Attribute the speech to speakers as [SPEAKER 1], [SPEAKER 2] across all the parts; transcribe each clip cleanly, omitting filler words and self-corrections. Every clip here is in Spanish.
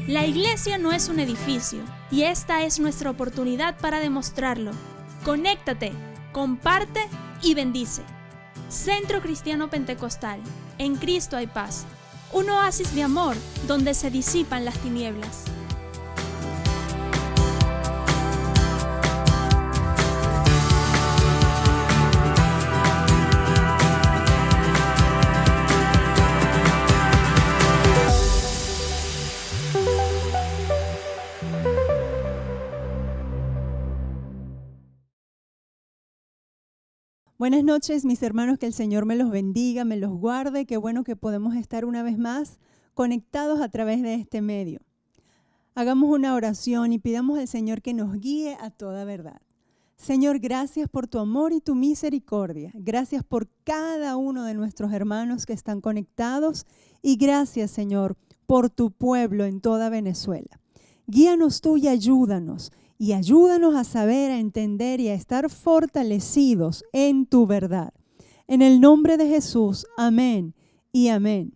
[SPEAKER 1] La iglesia no es un edificio y esta es nuestra oportunidad para demostrarlo. Conéctate, comparte y bendice. Centro Cristiano Pentecostal, en Cristo hay paz. Un oasis de amor donde se disipan las tinieblas.
[SPEAKER 2] Buenas noches, mis hermanos, que el Señor me los bendiga, me los guarde. Qué bueno que podemos estar una vez más conectados a través de este medio. Hagamos una oración y pidamos al Señor que nos guíe a toda verdad. Señor, gracias por tu amor y tu misericordia. Gracias por cada uno de nuestros hermanos que están conectados y gracias, Señor, por tu pueblo en toda Venezuela. Guíanos tú y ayúdanos. Y ayúdanos a saber, a entender y a estar fortalecidos en tu verdad. En el nombre de Jesús, amén y amén.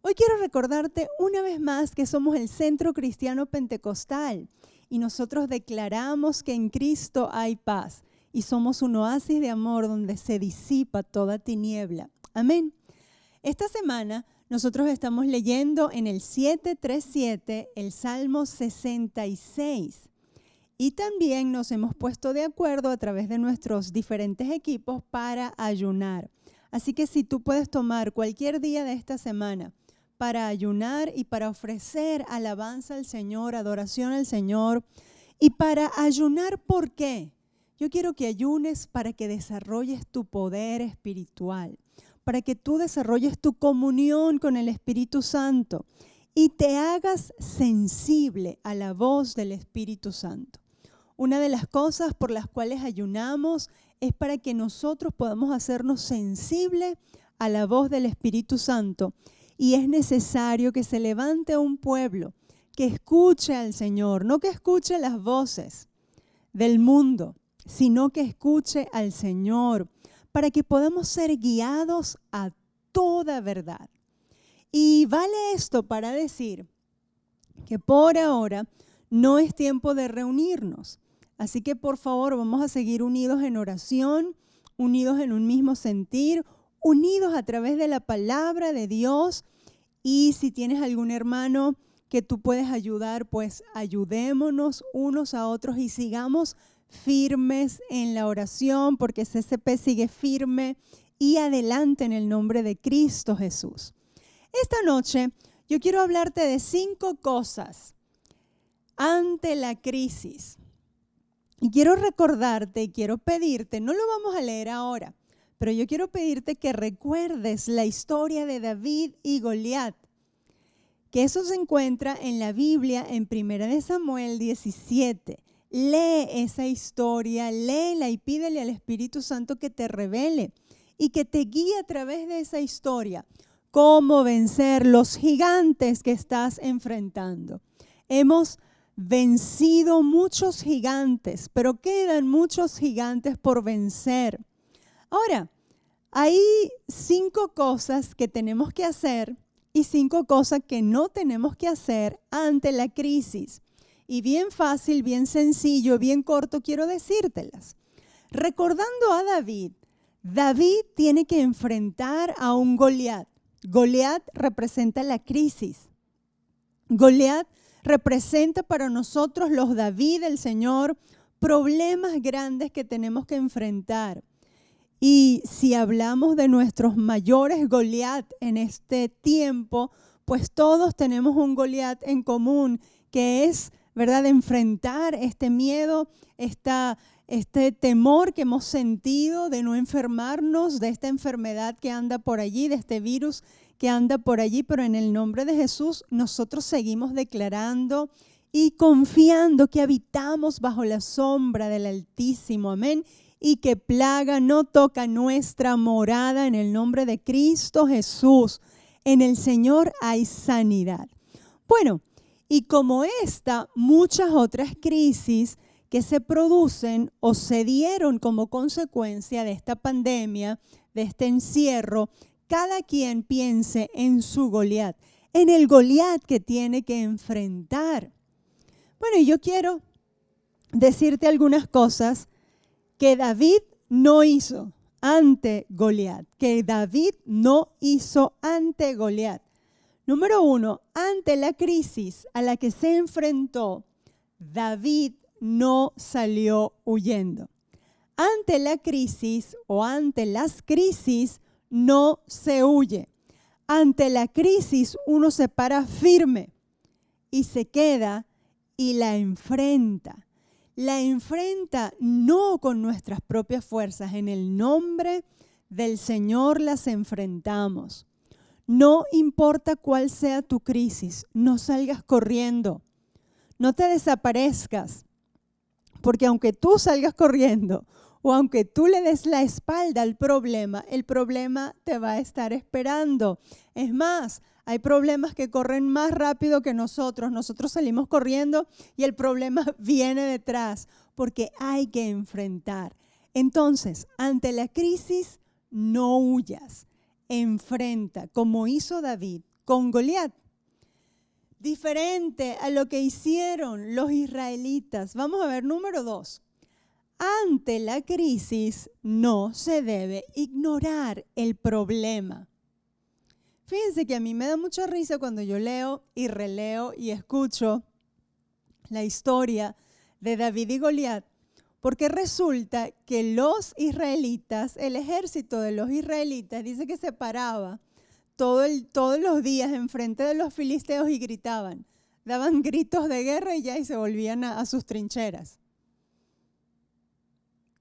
[SPEAKER 2] Hoy quiero recordarte una vez más que somos el Centro Cristiano Pentecostal y nosotros declaramos que en Cristo hay paz y somos un oasis de amor donde se disipa toda tiniebla. Amén. Esta semana nosotros estamos leyendo en el 737 el Salmo 66. Y también nos hemos puesto de acuerdo a través de nuestros diferentes equipos para ayunar. Así que si tú puedes tomar cualquier día de esta semana para ayunar y para ofrecer alabanza al Señor, adoración al Señor. Y para ayunar, ¿por qué? Yo quiero que ayunes para que desarrolles tu poder espiritual, para que tú desarrolles tu comunión con el Espíritu Santo y te hagas sensible a la voz del Espíritu Santo. Una de las cosas por las cuales ayunamos es para que nosotros podamos hacernos sensibles a la voz del Espíritu Santo. Y es necesario que se levante un pueblo que escuche al Señor, no que escuche las voces del mundo, sino que escuche al Señor, para que podamos ser guiados a toda verdad. Y vale esto para decir que por ahora no es tiempo de reunirnos. Así que por favor vamos a seguir unidos en oración, unidos en un mismo sentir, unidos a través de la palabra de Dios. Y si tienes algún hermano que tú puedes ayudar, pues ayudémonos unos a otros y sigamos firmes en la oración, porque CCP sigue firme y adelante en el nombre de Cristo Jesús. Esta noche yo quiero hablarte de 5 cosas ante la crisis. Y quiero recordarte y quiero pedirte, no lo vamos a leer ahora, pero yo quiero pedirte que recuerdes la historia de David y Goliat, que eso se encuentra en la Biblia en 1 Samuel 17. Lee esa historia, léela y pídele al Espíritu Santo que te revele y que te guíe a través de esa historia. Cómo vencer los gigantes que estás enfrentando. Hemos vencido muchos gigantes, pero quedan muchos gigantes por vencer. Ahora, hay 5 cosas que tenemos que hacer y 5 cosas que no tenemos que hacer ante la crisis. Y bien fácil, bien sencillo, bien corto, quiero decírtelas. Recordando a David, David tiene que enfrentar a un Goliat. Goliat representa la crisis. Goliat representa para nosotros los David del Señor problemas grandes que tenemos que enfrentar. Y si hablamos de nuestros mayores Goliat en este tiempo, pues todos tenemos un Goliat en común, que es, ¿verdad?, enfrentar este miedo, este temor que hemos sentido de no enfermarnos, de esta enfermedad que anda por allí, de este virus que anda por allí, pero en el nombre de Jesús nosotros seguimos declarando y confiando que habitamos bajo la sombra del Altísimo, amén, y que plaga no toca nuestra morada en el nombre de Cristo Jesús. En el Señor hay sanidad. Bueno, y como esta, muchas otras crisis que se producen o se dieron como consecuencia de esta pandemia, de este encierro, cada quien piense en su Goliat. en el Goliat que tiene que enfrentar. Bueno, y yo quiero decirte algunas cosas que David no hizo ante Goliat, que David no hizo ante Goliat. Número 1, ante la crisis a la que se enfrentó, David no salió huyendo. Ante la crisis o ante las crisis no se huye. Ante la crisis uno se para firme y se queda y la enfrenta. La enfrenta no con nuestras propias fuerzas. En el nombre del Señor las enfrentamos. No importa cuál sea tu crisis, no salgas corriendo. No te desaparezcas. Porque aunque tú salgas corriendo o aunque tú le des la espalda al problema, el problema te va a estar esperando. Es más, hay problemas que corren más rápido que nosotros. Nosotros salimos corriendo y el problema viene detrás porque hay que enfrentar. Entonces, ante la crisis, no huyas. Enfrenta, como hizo David con Goliat. Diferente a lo que hicieron los israelitas. Vamos a ver número 2. Ante la crisis no se debe ignorar el problema. Fíjense que a mí me da mucha risa cuando yo leo y releo y escucho la historia de David y Goliat, porque resulta que los israelitas, el ejército de los israelitas, dice que se paraba todos los días enfrente de los filisteos y gritaban, daban gritos de guerra y ya y se volvían a sus trincheras.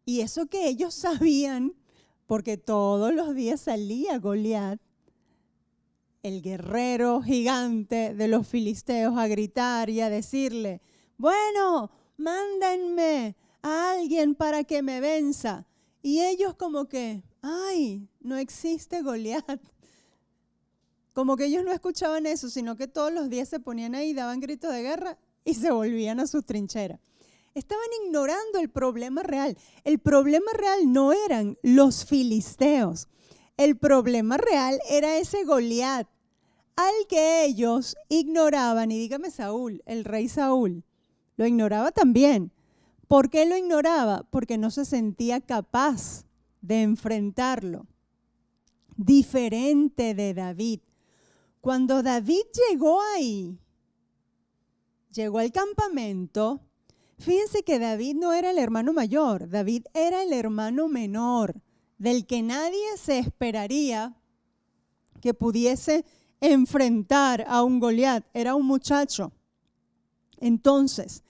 [SPEAKER 2] Y eso que ellos sabían, porque todos los días salía Goliat, el guerrero gigante de los filisteos, a gritar y a decirle, bueno, mándenme a alguien para que me venza. Y ellos como que, ay, no existe Goliat. Como que ellos no escuchaban eso, sino que todos los días se ponían ahí, daban gritos de guerra y se volvían a sus trincheras. Estaban ignorando el problema real. El problema real no eran los filisteos. El problema real era ese Goliat al que ellos ignoraban. Y dígame Saúl, el rey Saúl, lo ignoraba también. ¿Por qué lo ignoraba? Porque no se sentía capaz de enfrentarlo. Diferente de David. Cuando David llegó ahí, llegó al campamento, fíjense que David no era el hermano mayor, David era el hermano menor, del que nadie se esperaría que pudiese enfrentar a un Goliat, era un muchacho. Entonces,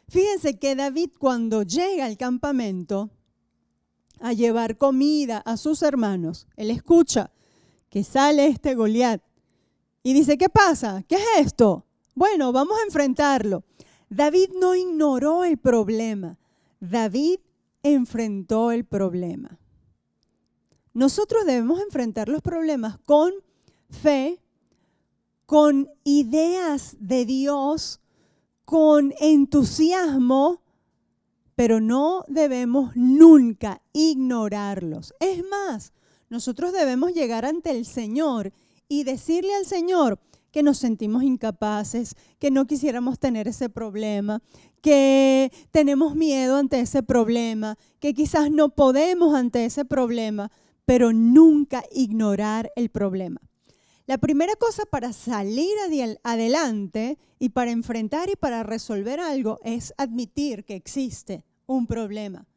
[SPEAKER 2] fíjense que David cuando llega al campamento a llevar comida a sus hermanos, él escucha que sale este Goliat y dice, ¿qué pasa? ¿Qué es esto? Bueno, vamos a enfrentarlo. David no ignoró el problema. David enfrentó el problema. Nosotros debemos enfrentar los problemas con fe, con ideas de Dios, con entusiasmo, pero no debemos nunca ignorarlos. Es más, nosotros debemos llegar ante el Señor y decirle al Señor que nos sentimos incapaces, que no quisiéramos tener ese problema, que tenemos miedo ante ese problema, que quizás no podemos ante ese problema, pero nunca ignorar el problema. La primera cosa para salir adelante y para enfrentar y para resolver algo es admitir que existe un problema.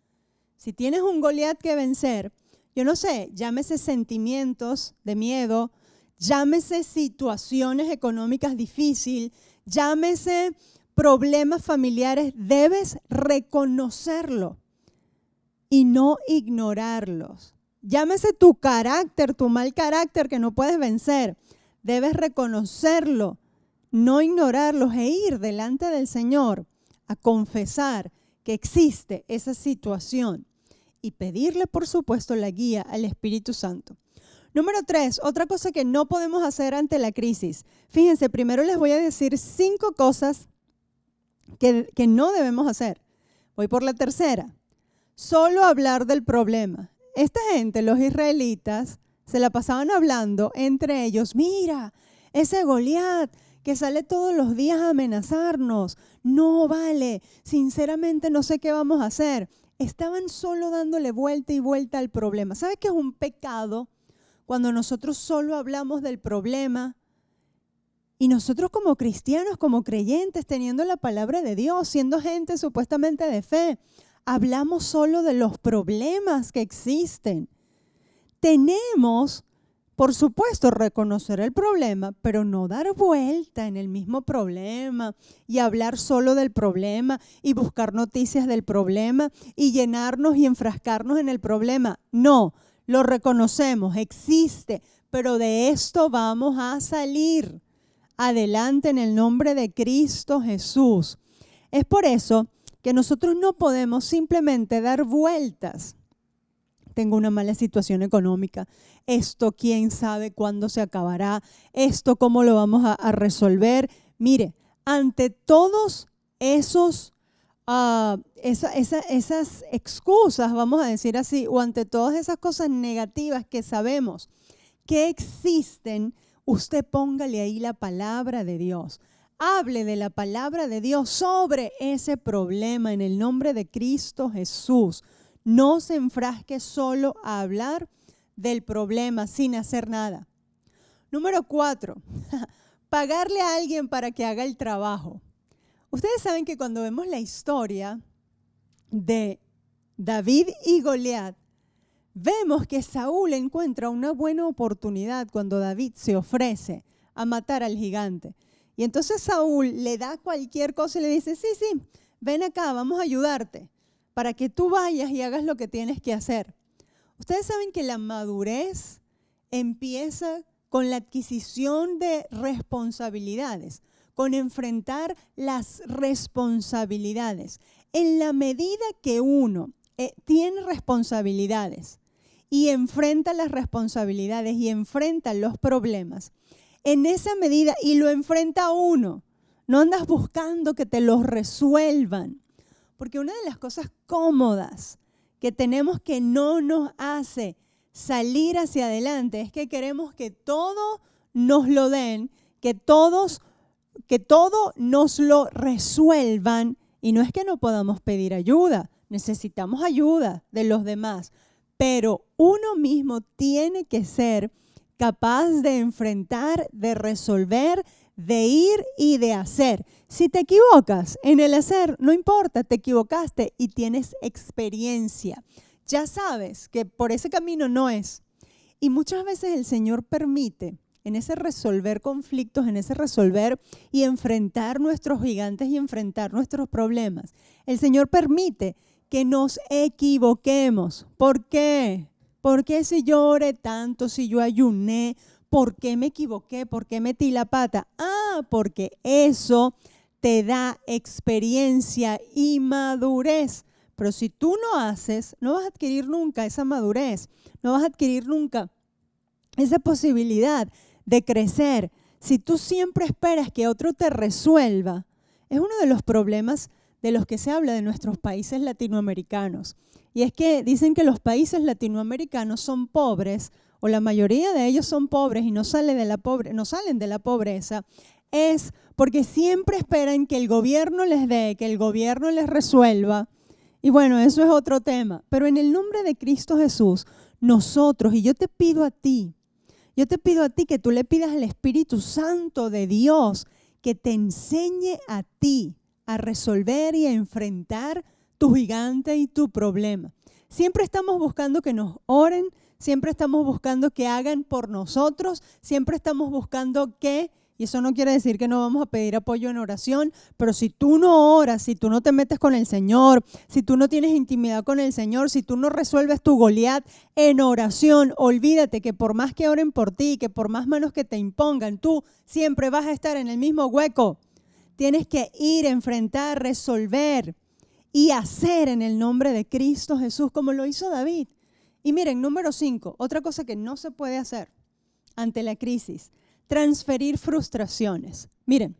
[SPEAKER 2] Si tienes un Goliat que vencer, yo no sé, llámese sentimientos de miedo, llámese situaciones económicas difíciles, llámese problemas familiares, debes reconocerlo y no ignorarlos. Llámese tu carácter, tu mal carácter que no puedes vencer, debes reconocerlo, no ignorarlos e ir delante del Señor a confesar que existe esa situación y pedirle, por supuesto, la guía al Espíritu Santo. Número 3, otra cosa que no podemos hacer ante la crisis. Fíjense, primero les voy a decir 5 cosas que no debemos hacer. Voy por la tercera. Solo hablar del problema. Esta gente, los israelitas, se la pasaban hablando entre ellos. Mira, Ese Goliat que sale todos los días a amenazarnos. No vale, sinceramente no sé qué vamos a hacer. Estaban solo dándole vuelta y vuelta al problema. ¿Sabe qué es un pecado? Cuando nosotros solo hablamos del problema y nosotros como cristianos, como creyentes, teniendo la palabra de Dios, siendo gente supuestamente de fe, hablamos solo de los problemas que existen. Tenemos, por supuesto, reconocer el problema, pero no dar vuelta en el mismo problema y hablar solo del problema y buscar noticias del problema y llenarnos y enfrascarnos en el problema. No, lo reconocemos, existe, pero de esto vamos a salir adelante en el nombre de Cristo Jesús. Es por eso que nosotros no podemos simplemente dar vueltas. Tengo una mala situación económica. Esto, quién sabe cuándo se acabará. Esto, cómo lo vamos a resolver. Mire, ante todos esas excusas, vamos a decir así, o ante todas esas cosas negativas que sabemos que existen, usted póngale ahí la palabra de Dios. Hable de la palabra de Dios sobre ese problema en el nombre de Cristo Jesús. No se enfrasque solo a hablar del problema sin hacer nada. Número 4, pagarle a alguien para que haga el trabajo. Ustedes saben que cuando vemos la historia de David y Goliat, vemos que Saúl encuentra una buena oportunidad cuando David se ofrece a matar al gigante. Y entonces Saúl le da cualquier cosa y le dice, sí, ven acá, vamos a ayudarte para que tú vayas y hagas lo que tienes que hacer. Ustedes saben que la madurez empieza con la adquisición de responsabilidades, con enfrentar las responsabilidades. En la medida que uno tiene responsabilidades y enfrenta las responsabilidades y enfrenta los problemas, en esa medida, y lo enfrenta uno, no andas buscando que te los resuelvan. Porque una de las cosas cómodas que tenemos que no nos hace salir hacia adelante es que queremos que todo nos lo den, que todo nos lo resuelvan. Y no es que no podamos pedir ayuda, necesitamos ayuda de los demás. Pero uno mismo tiene que ser capaz de enfrentar, de resolver, de ir y de hacer. Si te equivocas en el hacer, no importa, te equivocaste y tienes experiencia. Ya sabes que por ese camino no es. Y muchas veces el Señor permite, en ese resolver conflictos, en ese resolver y enfrentar nuestros gigantes y enfrentar nuestros problemas, el Señor permite que nos equivoquemos. ¿Por qué? ¿Por qué si yo oré tanto, si yo ayuné? ¿Por qué me equivoqué? ¿Por qué metí la pata? Porque eso te da experiencia y madurez. Pero si tú no haces, no vas a adquirir nunca esa madurez, no vas a adquirir nunca esa posibilidad de crecer. Si tú siempre esperas que otro te resuelva, es uno de los problemas de los que se habla de nuestros países latinoamericanos. Y es que dicen que los países latinoamericanos son pobres, o la mayoría de ellos son pobres y no salen de la pobreza, es porque siempre esperan que el gobierno les dé, que el gobierno les resuelva. Y bueno, eso es otro tema. Pero en el nombre de Cristo Jesús, nosotros, y yo te pido a ti que tú le pidas al Espíritu Santo de Dios que te enseñe a ti a resolver y a enfrentar tu gigante y tu problema. Siempre estamos buscando que nos oren, siempre estamos buscando que hagan por nosotros, siempre estamos buscando que, y eso no quiere decir que no vamos a pedir apoyo en oración, pero si tú no oras, si tú no te metes con el Señor, si tú no tienes intimidad con el Señor, si tú no resuelves tu Goliat en oración, olvídate que por más que oren por ti, que por más manos que te impongan, tú siempre vas a estar en el mismo hueco. Tienes que ir, enfrentar, resolver y hacer en el nombre de Cristo Jesús, como lo hizo David. Y miren, número 5, otra cosa que no se puede hacer ante la crisis, transferir frustraciones. Miren,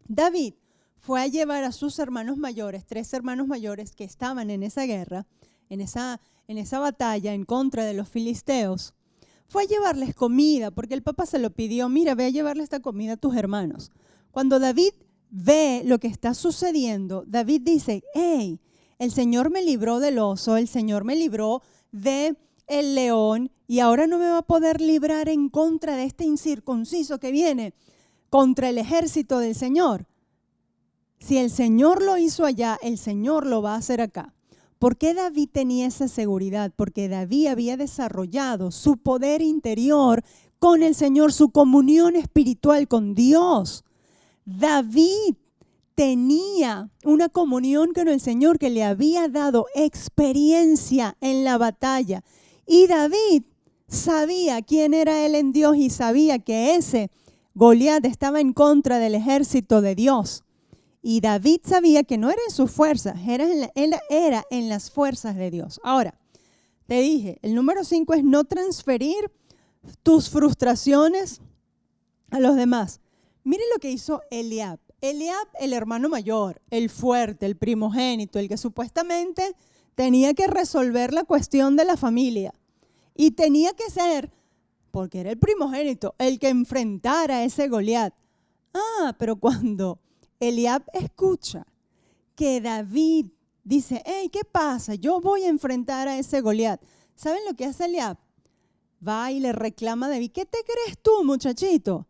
[SPEAKER 2] David fue a llevar a sus hermanos mayores, 3 hermanos mayores que estaban en esa guerra, en esa batalla en contra de los filisteos, fue a llevarles comida, porque el papá se lo pidió, mira, ve a llevarle esta comida a tus hermanos. Cuando David ve lo que está sucediendo, David dice, hey, el Señor me libró del oso, el Señor me libró del león, y ahora no me va a poder librar en contra de este incircunciso que viene contra el ejército del Señor. Si el Señor lo hizo allá, el Señor lo va a hacer acá. ¿Por qué David tenía esa seguridad? Porque David había desarrollado su poder interior con el Señor, su comunión espiritual con Dios. David tenía una comunión con el Señor que le había dado experiencia en la batalla. Y David sabía quién era él en Dios y sabía que ese Goliat estaba en contra del ejército de Dios. Y David sabía que no era en sus fuerzas, era en las fuerzas de Dios. Ahora, te dije, el número 5 es no transferir tus frustraciones a los demás. Miren lo que hizo Eliab. Eliab, el hermano mayor, el fuerte, el primogénito, el que supuestamente tenía que resolver la cuestión de la familia. Y tenía que ser, porque era el primogénito, el que enfrentara a ese Goliat. Pero cuando Eliab escucha que David dice, hey, ¿qué pasa? Yo voy a enfrentar a ese Goliat. ¿Saben lo que hace Eliab? Va y le reclama a David, ¿qué te crees tú, muchachito?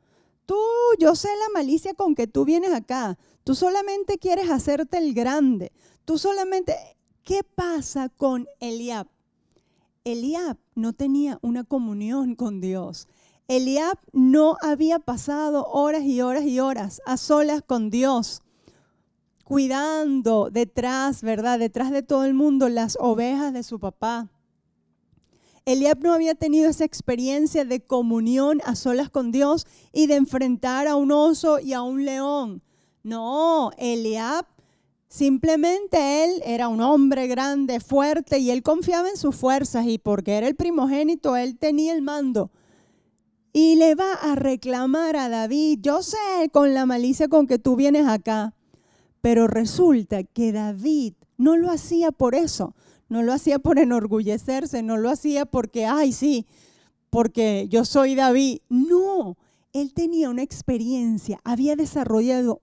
[SPEAKER 2] Yo sé la malicia con que tú vienes acá. Tú solamente quieres hacerte el grande. ¿Qué pasa con Eliab? Eliab no tenía una comunión con Dios. Eliab no había pasado horas y horas y horas a solas con Dios, cuidando detrás de todo el mundo las ovejas de su papá. Eliab no había tenido esa experiencia de comunión a solas con Dios y de enfrentar a un oso y a un león. No, Eliab simplemente él era un hombre grande, fuerte, y él confiaba en sus fuerzas, y porque era el primogénito, él tenía el mando. Y le va a reclamar a David, yo sé con la malicia con que tú vienes acá. Pero resulta que David no lo hacía por eso, no lo hacía por enorgullecerse, no lo hacía porque, porque yo soy David. No, él tenía una experiencia, había desarrollado.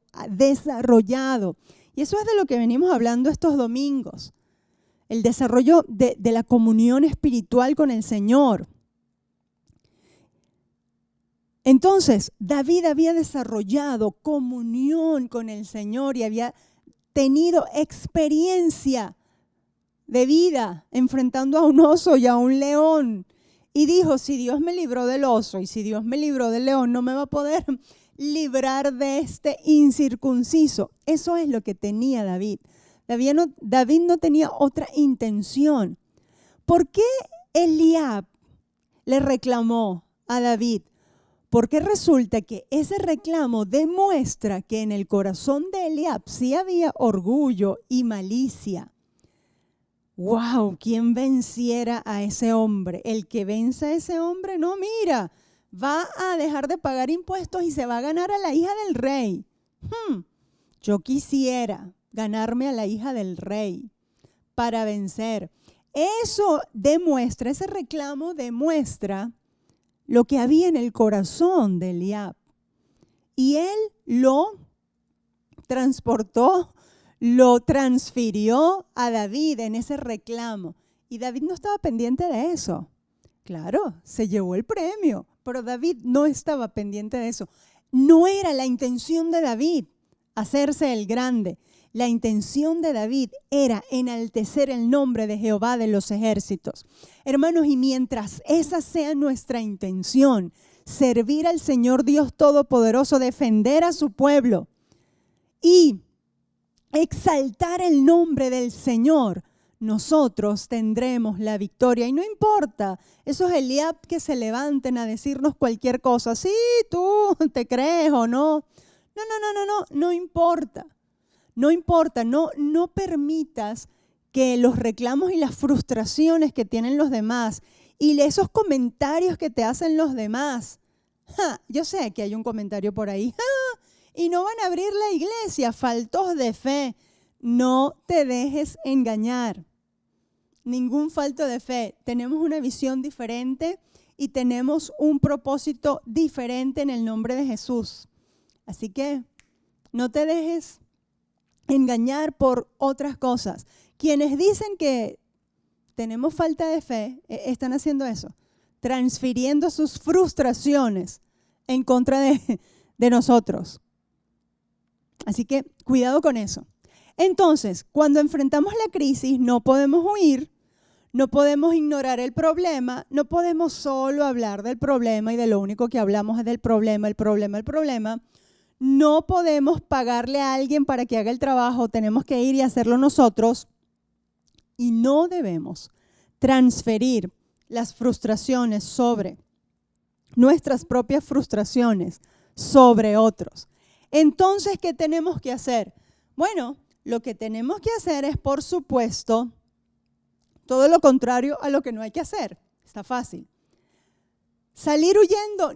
[SPEAKER 2] Y eso es de lo que venimos hablando estos domingos. El desarrollo de la comunión espiritual con el Señor. Entonces, David había desarrollado comunión con el Señor y había tenido experiencia de vida enfrentando a un oso y a un león. Y dijo, si Dios me libró del oso y si Dios me libró del león, no me va a poder librar de este incircunciso. Eso es lo que tenía David. David no tenía otra intención. ¿Por qué Eliab le reclamó a David? Porque resulta que ese reclamo demuestra que en el corazón de Eliab sí había orgullo y malicia. ¡Wow! ¿Quién venciera a ese hombre? El que venza a ese hombre, no, mira, va a dejar de pagar impuestos y se va a ganar a la hija del rey. Yo quisiera ganarme a la hija del rey para vencer. Eso demuestra, ese reclamo demuestra lo que había en el corazón de Eliab. Y él lo transportó, lo transfirió a David en ese reclamo. Y David no estaba pendiente de eso. Claro, se llevó el premio, pero David no estaba pendiente de eso. No era la intención de David hacerse el grande. La intención de David era enaltecer el nombre de Jehová de los ejércitos. Hermanos, y mientras esa sea nuestra intención, servir al Señor Dios Todopoderoso, defender a su pueblo y exaltar el nombre del Señor, nosotros tendremos la victoria. Y no importa esos Eliab que se levanten a decirnos cualquier cosa, sí, tú te crees o no. No importa. No importa, no permitas que los reclamos y las frustraciones que tienen los demás y esos comentarios que te hacen los demás. Yo sé que hay un comentario por ahí. Y no van a abrir la iglesia, faltos de fe. No te dejes engañar. Ningún falto de fe. Tenemos una visión diferente y tenemos un propósito diferente en el nombre de Jesús. Así que no te dejes engañar por otras cosas. Quienes dicen que tenemos falta de fe, están haciendo eso, transfiriendo sus frustraciones en contra de nosotros. Así que cuidado con eso. Entonces, cuando enfrentamos la crisis, no podemos huir, no podemos ignorar el problema, no podemos solo hablar del problema y de lo único que hablamos es del problema, el problema, el problema. No podemos pagarle a alguien para que haga el trabajo, tenemos que ir y hacerlo nosotros. Y no debemos transferir las frustraciones sobre nuestras propias frustraciones sobre otros. Entonces, ¿qué tenemos que hacer? Bueno, lo que tenemos que hacer es, por supuesto, todo lo contrario a lo que no hay que hacer. Está fácil. ¿Salir huyendo?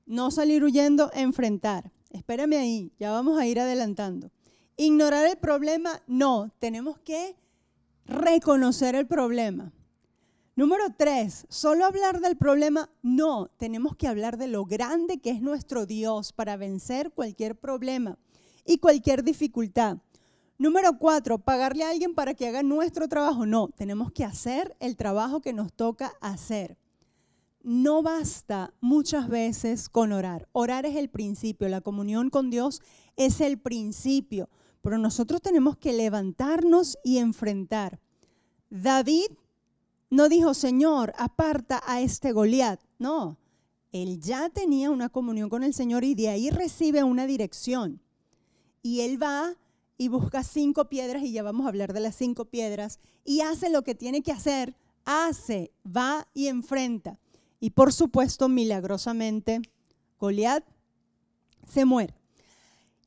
[SPEAKER 2] No salir huyendo, enfrentar. Espérame ahí, ya vamos a ir adelantando. ¿Ignorar el problema? No, tenemos que reconocer el problema. Número 3, ¿solo hablar del problema? No, tenemos que hablar de lo grande que es nuestro Dios para vencer cualquier problema y cualquier dificultad. Número 4, ¿pagarle a alguien para que haga nuestro trabajo? No, tenemos que hacer el trabajo que nos toca hacer. No basta muchas veces con orar. Orar es el principio, la comunión con Dios es el principio, pero nosotros tenemos que levantarnos y enfrentar. David no dijo, Señor, aparta a este Goliat. No, él ya tenía una comunión con el Señor y de ahí recibe una dirección. Y él va y busca 5 piedras, y ya vamos a hablar de las 5 piedras, y hace lo que tiene que hacer, va y enfrenta. Y por supuesto, milagrosamente, Goliat se muere.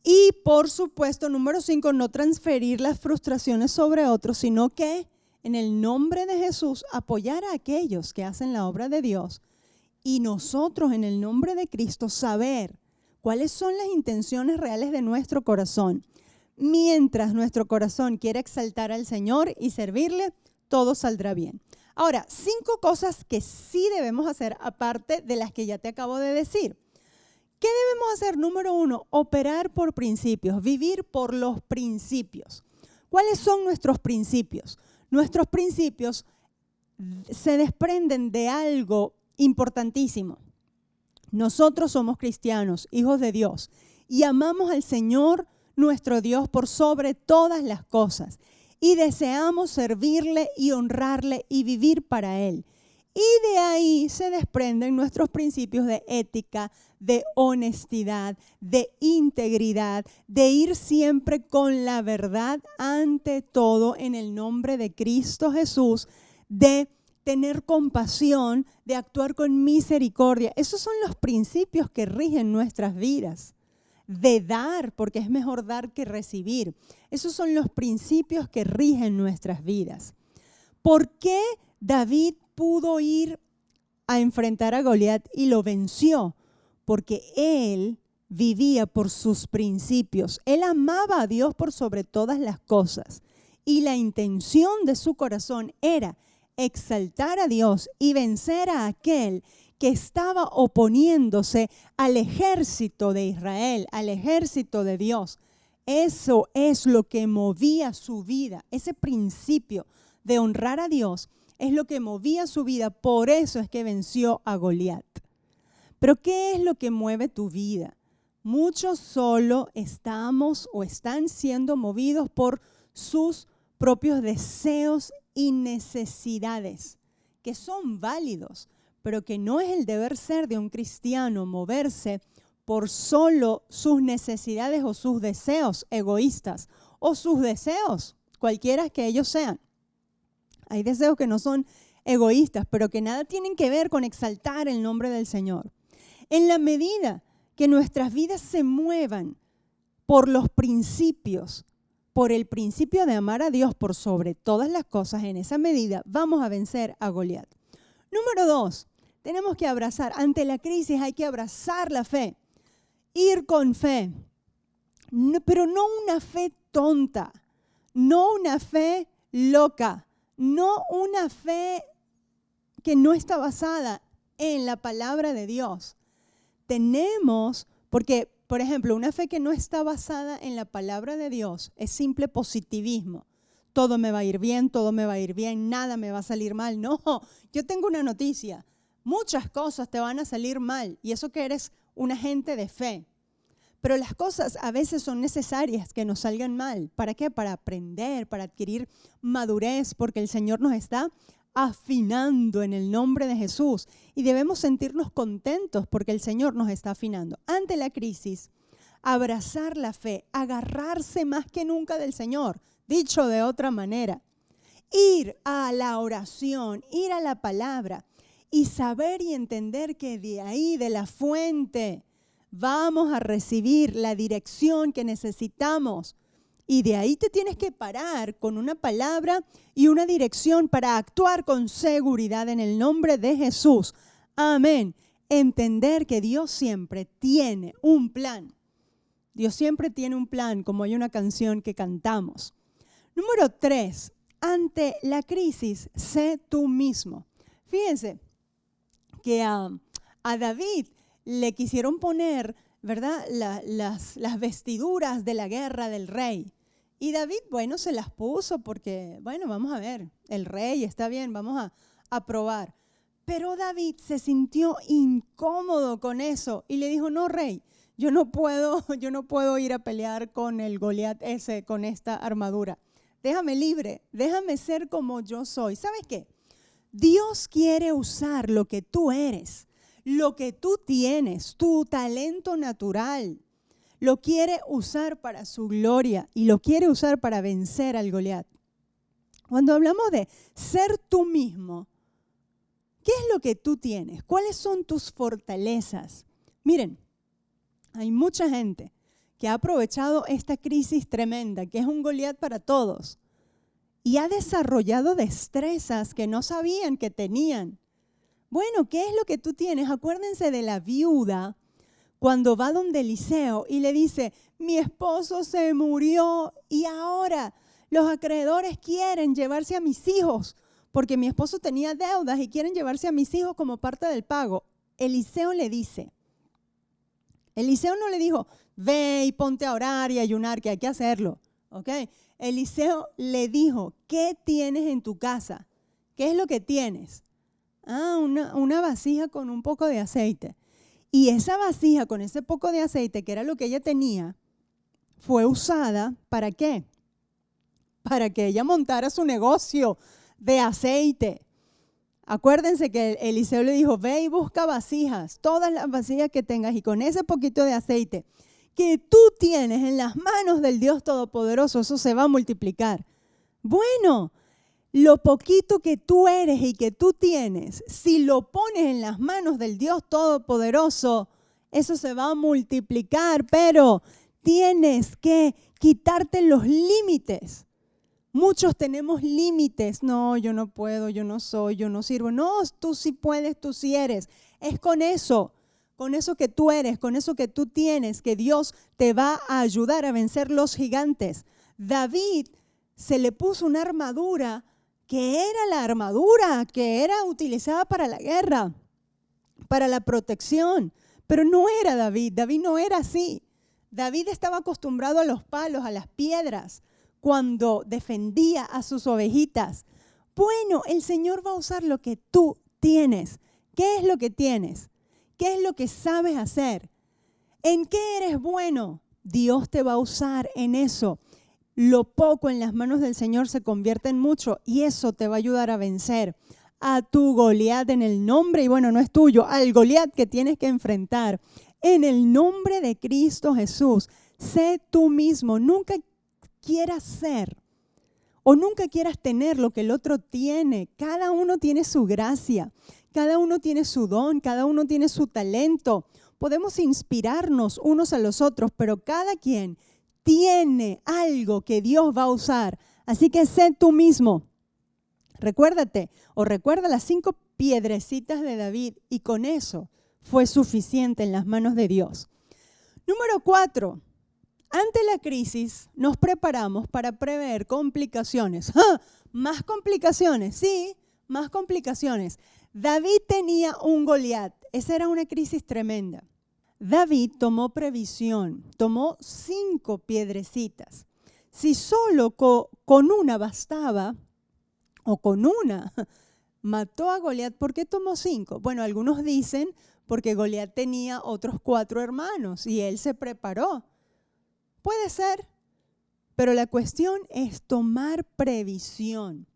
[SPEAKER 2] Y por supuesto, número 5, no transferir las frustraciones sobre otros, sino que en el nombre de Jesús apoyar a aquellos que hacen la obra de Dios, y nosotros en el nombre de Cristo saber cuáles son las intenciones reales de nuestro corazón. Mientras nuestro corazón quiera exaltar al Señor y servirle, todo saldrá bien. Ahora, 5 cosas que sí debemos hacer aparte de las que ya te acabo de decir. ¿Qué debemos hacer? Número 1, operar por principios, vivir por los principios. ¿Cuáles son nuestros principios? Nuestros principios se desprenden de algo importantísimo. Nosotros somos cristianos, hijos de Dios, y amamos al Señor nuestro Dios por sobre todas las cosas, y deseamos servirle y honrarle y vivir para Él. Y de ahí se desprenden nuestros principios de ética, de honestidad, de integridad, de ir siempre con la verdad ante todo en el nombre de Cristo Jesús, de tener compasión, de actuar con misericordia. Esos son los principios que rigen nuestras vidas. De dar, porque es mejor dar que recibir. Esos son los principios que rigen nuestras vidas. ¿Por qué David pudo ir a enfrentar a Goliat y lo venció? Porque él vivía por sus principios. Él amaba a Dios por sobre todas las cosas. Y la intención de su corazón era exaltar a Dios y vencer a aquel que estaba oponiéndose al ejército de Israel, al ejército de Dios. Eso es lo que movía su vida. Ese principio de honrar a Dios es lo que movía su vida. Por eso es que venció a Goliat. Pero ¿qué es lo que mueve tu vida? Muchos solo estamos o están siendo movidos por sus propios deseos y necesidades, que son válidos, pero que no es el deber ser de un cristiano moverse por solo sus necesidades o sus deseos egoístas o sus deseos, cualquiera que ellos sean. Hay deseos que no son egoístas, pero que nada tienen que ver con exaltar el nombre del Señor. En la medida que nuestras vidas se muevan por los principios, por el principio de amar a Dios por sobre todas las cosas, en esa medida vamos a vencer a Goliat. Número 2, tenemos que abrazar, ante la crisis hay que abrazar la fe, ir con fe, pero no una fe tonta, no una fe loca, no una fe que no está basada en la palabra de Dios. Porque, por ejemplo, una fe que no está basada en la palabra de Dios es simple positivismo. Todo me va a ir bien, todo me va a ir bien, nada me va a salir mal. No, yo tengo una noticia. Muchas cosas te van a salir mal y eso que eres una gente de fe. Pero las cosas a veces son necesarias que nos salgan mal. ¿Para qué? Para aprender, para adquirir madurez, porque el Señor nos está afinando en el nombre de Jesús. Y debemos sentirnos contentos porque el Señor nos está afinando. Ante la crisis, abrazar la fe, agarrarse más que nunca del Señor. Dicho de otra manera, ir a la oración, ir a la palabra y saber y entender que de ahí, de la fuente, vamos a recibir la dirección que necesitamos. Y de ahí te tienes que parar con una palabra y una dirección para actuar con seguridad en el nombre de Jesús. Amén. Entender que Dios siempre tiene un plan. Dios siempre tiene un plan, como hay una canción que cantamos. Número 3, ante la crisis, sé tú mismo. Fíjense que a David le quisieron poner, ¿verdad?, las vestiduras de la guerra del rey. Y David, bueno, se las puso porque, bueno, vamos a ver, el rey está bien, vamos a probar. Pero David se sintió incómodo con eso y le dijo, no, rey, yo no puedo ir a pelear con el Goliat ese, con esta armadura. Déjame libre, déjame ser como yo soy. ¿Sabes qué? Dios quiere usar lo que tú eres, lo que tú tienes, tu talento natural. Lo quiere usar para su gloria y lo quiere usar para vencer al Goliat. Cuando hablamos de ser tú mismo, ¿qué es lo que tú tienes? ¿Cuáles son tus fortalezas? Miren, hay mucha gente que ha aprovechado esta crisis tremenda, que es un Goliat para todos, y ha desarrollado destrezas que no sabían que tenían. Bueno, ¿qué es lo que tú tienes? Acuérdense de la viuda cuando va donde Eliseo y le dice, mi esposo se murió y ahora los acreedores quieren llevarse a mis hijos, porque mi esposo tenía deudas y quieren llevarse a mis hijos como parte del pago. Eliseo le dice, Eliseo no le dijo, ve y ponte a orar y ayunar, que hay que hacerlo. ¿Ok? Eliseo le dijo, ¿qué tienes en tu casa? ¿Qué es lo que tienes? Una vasija con un poco de aceite. Y esa vasija con ese poco de aceite, que era lo que ella tenía, fue usada, ¿para qué? Para que ella montara su negocio de aceite. Acuérdense que Eliseo le dijo, ve y busca vasijas, todas las vasijas que tengas y con ese poquito de aceite que tú tienes en las manos del Dios Todopoderoso, eso se va a multiplicar. Bueno, lo poquito que tú eres y que tú tienes, si lo pones en las manos del Dios Todopoderoso, eso se va a multiplicar, pero tienes que quitarte los límites. Muchos tenemos límites. No, yo no puedo, yo no soy, yo no sirvo. No, tú sí puedes, tú sí eres. Es con eso que tú eres, con eso que tú tienes, que Dios te va a ayudar a vencer los gigantes. David se le puso una armadura que era la armadura que era utilizada para la guerra, para la protección. Pero no era David no era así. David estaba acostumbrado a los palos, a las piedras, cuando defendía a sus ovejitas. Bueno, el Señor va a usar lo que tú tienes. ¿Qué es lo que tienes? ¿Qué es lo que sabes hacer? ¿En qué eres bueno? Dios te va a usar en eso. Lo poco en las manos del Señor se convierte en mucho y eso te va a ayudar a vencer a tu Goliat en el nombre, y bueno, no es tuyo, al Goliat que tienes que enfrentar. En el nombre de Cristo Jesús, sé tú mismo. Nunca quieras ser o nunca quieras tener lo que el otro tiene. Cada uno tiene su gracia, cada uno tiene su don, cada uno tiene su talento. Podemos inspirarnos unos a los otros, pero cada quien tiene algo que Dios va a usar. Así que sé tú mismo. Recuérdate o recuerda las 5 piedrecitas de David y con eso fue suficiente en las manos de Dios. Número 4. Ante la crisis nos preparamos para prever complicaciones. ¡Ah! ¿Más complicaciones? Sí, más complicaciones. David tenía un Goliat. Esa era una crisis tremenda. David tomó previsión, tomó 5 piedrecitas. Si solo con una bastaba, o con una mató a Goliat, ¿por qué tomó 5? Bueno, algunos dicen porque Goliat tenía otros 4 hermanos y él se preparó. Puede ser, pero la cuestión es tomar previsión.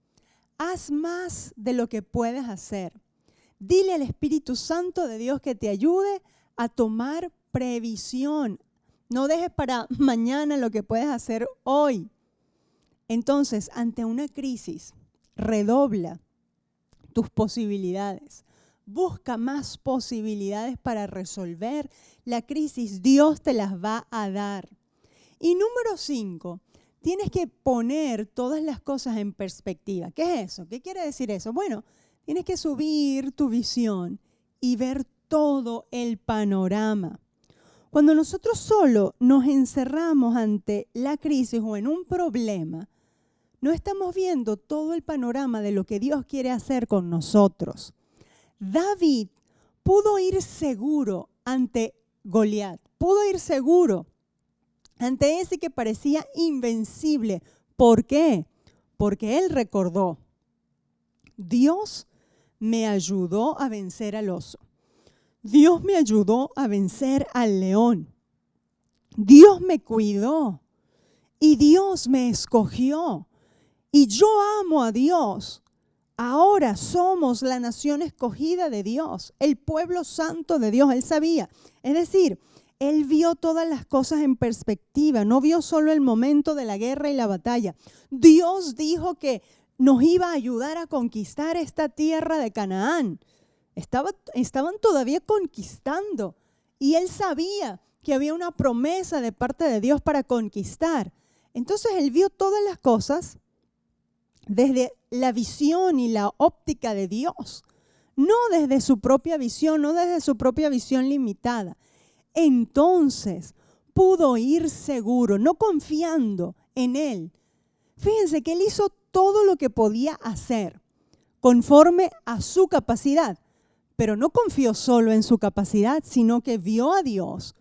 [SPEAKER 2] Haz más de lo que puedes hacer. Dile al Espíritu Santo de Dios que te ayude a tomar previsión. No dejes para mañana lo que puedes hacer hoy. Entonces, ante una crisis, redobla tus posibilidades. Busca más posibilidades para resolver la crisis. Dios te las va a dar. Y número 5, tienes que poner todas las cosas en perspectiva. ¿Qué es eso? ¿Qué quiere decir eso? Bueno, tienes que subir tu visión y ver todo el panorama. Cuando nosotros solo nos encerramos ante la crisis o en un problema, no estamos viendo todo el panorama de lo que Dios quiere hacer con nosotros. David pudo ir seguro ante Goliat, pudo ir seguro ante ese que parecía invencible. ¿Por qué? Porque él recordó, Dios me ayudó a vencer al oso. Dios me ayudó a vencer al león. Dios me cuidó y Dios me escogió. Y yo amo a Dios. Ahora somos la nación escogida de Dios, el pueblo santo de Dios. Él sabía. Es decir, él vio todas las cosas en perspectiva. No vio solo el momento de la guerra y la batalla. Dios dijo que nos iba a ayudar a conquistar esta tierra de Canaán. Estaban todavía conquistando y él sabía que había una promesa de parte de Dios para conquistar. Entonces él vio todas las cosas desde la visión y la óptica de Dios, no desde su propia visión, no desde su propia visión limitada. Entonces pudo ir seguro, no confiando en él. Fíjense que él hizo todo lo que podía hacer conforme a su capacidad. Pero no confió solo en su capacidad, sino que vio a Dios,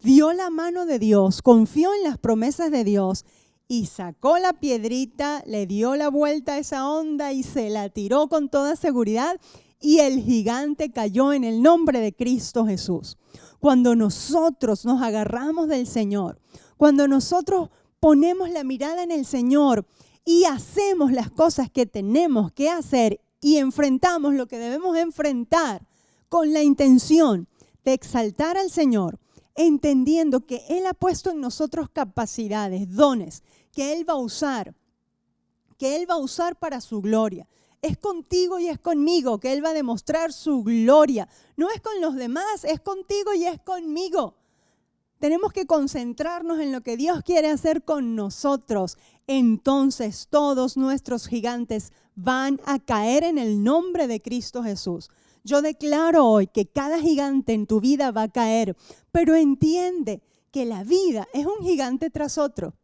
[SPEAKER 2] vio la mano de Dios, confió en las promesas de Dios y sacó la piedrita, le dio la vuelta a esa onda y se la tiró con toda seguridad y el gigante cayó en el nombre de Cristo Jesús. Cuando nosotros nos agarramos del Señor, cuando nosotros ponemos la mirada en el Señor y hacemos las cosas que tenemos que hacer y enfrentamos lo que debemos enfrentar con la intención de exaltar al Señor, entendiendo que Él ha puesto en nosotros capacidades, dones, que Él va a usar para su gloria. Es contigo y es conmigo que Él va a demostrar su gloria. No es con los demás, es contigo y es conmigo. Tenemos que concentrarnos en lo que Dios quiere hacer con nosotros. Entonces todos nuestros gigantes van a caer en el nombre de Cristo Jesús. Yo declaro hoy que cada gigante en tu vida va a caer, pero entiende que la vida es un gigante tras otro.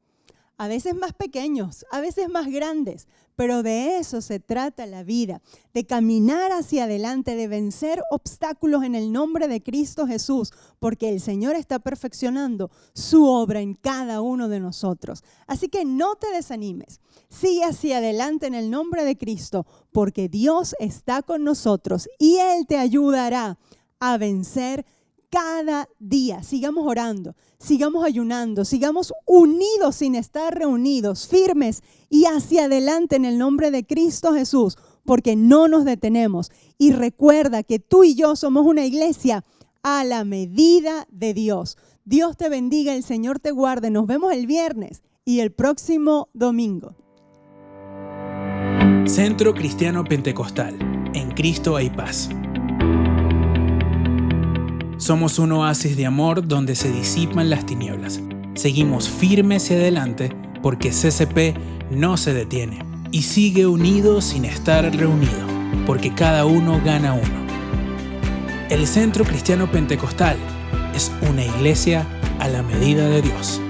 [SPEAKER 2] A veces más pequeños, a veces más grandes, pero de eso se trata la vida, de caminar hacia adelante, de vencer obstáculos en el nombre de Cristo Jesús, porque el Señor está perfeccionando su obra en cada uno de nosotros. Así que no te desanimes, sigue hacia adelante en el nombre de Cristo, porque Dios está con nosotros y Él te ayudará a vencer cada día. Sigamos orando, sigamos ayunando, sigamos unidos sin estar reunidos, firmes y hacia adelante en el nombre de Cristo Jesús, porque no nos detenemos. Y recuerda que tú y yo somos una iglesia a la medida de Dios. Dios te bendiga, el Señor te guarde. Nos vemos el viernes y el próximo domingo.
[SPEAKER 3] Centro Cristiano Pentecostal. En Cristo hay paz. Somos un oasis de amor donde se disipan las tinieblas. Seguimos firmes y adelante porque CCP no se detiene y sigue unido sin estar reunido, porque cada uno gana uno. El Centro Cristiano Pentecostal es una iglesia a la medida de Dios.